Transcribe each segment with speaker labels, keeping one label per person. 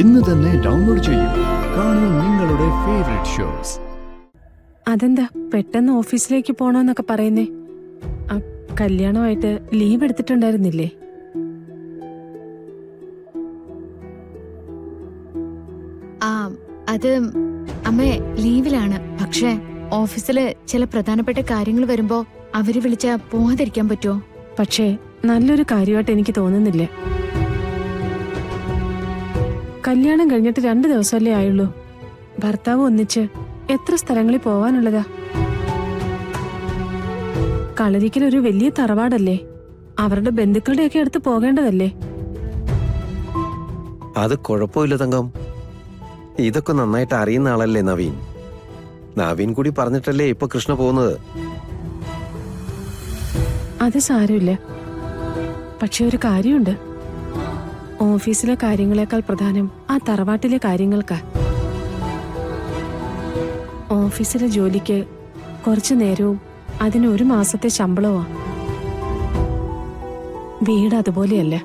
Speaker 1: ഇന്ന് തന്നെ ഡൗൺലോഡ് ചെയ്യൂ. കാണൂ നിങ്ങളുടെ ഫേവറേറ്റ് ഷോസ്.
Speaker 2: അതെന്താ പെട്ടെന്ന് ഓഫീസിലേക്ക് പോണോന്നൊക്കെ പറയുന്നേ? കല്യാണമായിട്ട് ലീവ് എടുത്തിട്ടുണ്ടായിരുന്നില്ലേ?
Speaker 3: അത് അമ്മേ ലീവിലാണ്. പക്ഷേ ഓഫീസില് ചില പ്രധാനപ്പെട്ട കാര്യങ്ങൾ വരുമ്പോ അവര് വിളിച്ചാ പോവാതിരിക്കാൻ പറ്റുമോ?
Speaker 2: പക്ഷേ നല്ലൊരു കാര്യമായിട്ട് എനിക്ക് തോന്നുന്നില്ല. കല്യാണം കഴിഞ്ഞിട്ട് 2 ദിവസമല്ലേ ആയുള്ളൂ. ഭർത്താവ് ഒന്നിച്ച് എത്ര സ്ഥലങ്ങളിൽ പോവാനുള്ളതാ. കളരിക്കൽ ഒരു വലിയ തറവാടല്ലേ, അവരുടെ ബന്ധുക്കളുടെയൊക്കെ അടുത്ത് പോകേണ്ടതല്ലേ?
Speaker 4: അത് കുഴപ്പമില്ല തങ്കം. ഇതൊക്കെ നന്നായിട്ട് അറിയുന്ന ആളല്ലേ നവീൻ. നവീൻ കൂടി പറഞ്ഞിട്ടല്ലേ ഇപ്പൊ കൃഷ്ണ പോകുന്നത്.
Speaker 2: അത് സാരമില്ല. പക്ഷെ ഒരു കാര്യമുണ്ട്. ഓഫീസിലെ കാര്യങ്ങളെക്കാൾ പ്രധാനം ആ തറവാട്ടിലെ കാര്യങ്ങൾക്കാ. ഓഫീസിലെ ജോലിക്ക് കുറച്ചു നേരവും അതിന് 1 മാസത്തെ ശമ്പളമാ. വീട് അതുപോലെയല്ല.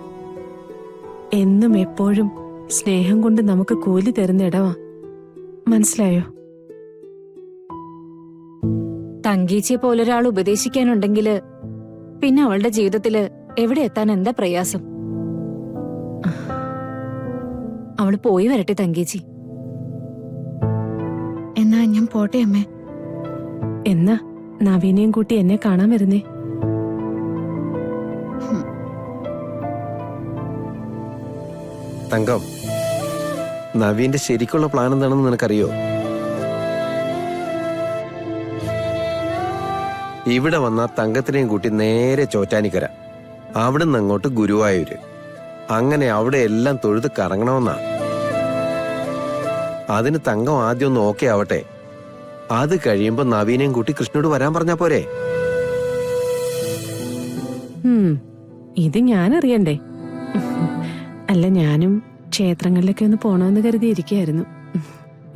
Speaker 2: എന്നും എപ്പോഴും സ്നേഹം കൊണ്ട് നമുക്ക് കൂലി തരുന്ന ഇടമാ. മനസ്സിലായോ?
Speaker 5: തങ്കീച്ചിയെ പോലൊരാൾ ഉപദേശിക്കാനുണ്ടെങ്കില് പിന്നെ അവളുടെ ജീവിതത്തില് എവിടെ എത്താൻ എന്താ പ്രയാസം? അവള് പോയി വരട്ടെ തങ്കീച്ചി.
Speaker 3: എന്നാ ഞാൻ പോട്ടെ അമ്മേ.
Speaker 2: എന്നാ നവീനെയും കൂട്ടി എന്നെ കാണാൻ വരുന്നേ.
Speaker 4: തങ്കം, നവീന്റെ ശരിക്കുള്ള പ്ലാൻ എന്താണെന്ന് നിനക്കറിയോ? ഇവിടെ വന്ന തങ്കത്തിനെയും കൂട്ടി നേരെ ചോറ്റാനിക്കര, അവിടുന്ന് അങ്ങോട്ട് ഗുരുവായൂര്, അങ്ങനെ അവിടെ എല്ലാം തൊഴുത് കറങ്ങണമെന്നാ. അതിന് തങ്കം ആദ്യം ഒന്ന് ഓക്കെ ആവട്ടെ. അത് കഴിയുമ്പോ നവീനെയും കൂട്ടി കൃഷ്ണനോട് വരാൻ പറഞ്ഞാ പോരെ?
Speaker 2: ഇത് ഞാൻ അറിയണ്ടേ? അല്ല, ഞാനും ക്ഷേത്രങ്ങളിലൊക്കെ ഒന്ന് പോണമെന്ന് കരുതിയിരിക്കുകയായിരുന്നു.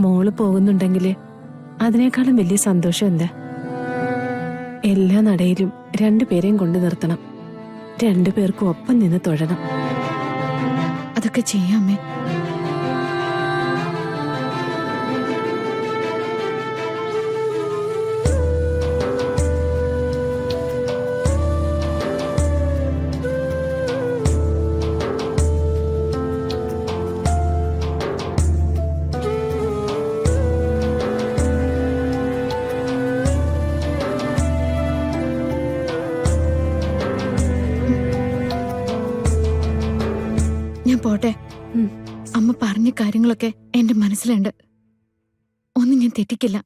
Speaker 2: മോള് പോകുന്നുണ്ടെങ്കില് അതിനേക്കാളും വലിയ സന്തോഷം എന്താ? എല്ലാ നടയിലും 2 പേരെയും കൊണ്ടു നിർത്തണം. 2 പേർക്കും ഒപ്പം നിന്ന് തൊഴണം.
Speaker 3: അതൊക്കെ ചെയ്യാമേ. ഞാൻ പോട്ടെ. അമ്മ പറഞ്ഞ കാര്യങ്ങളൊക്കെ എന്റെ മനസ്സിലുണ്ട്. ഒന്നും ഞാൻ തെറ്റിക്കില്ല.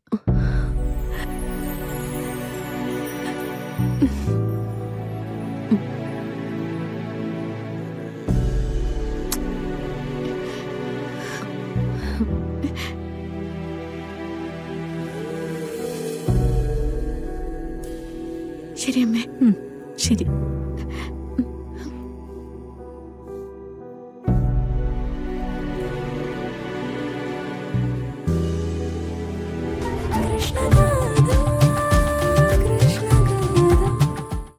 Speaker 3: ശരി അമ്മേ.
Speaker 2: ശരി.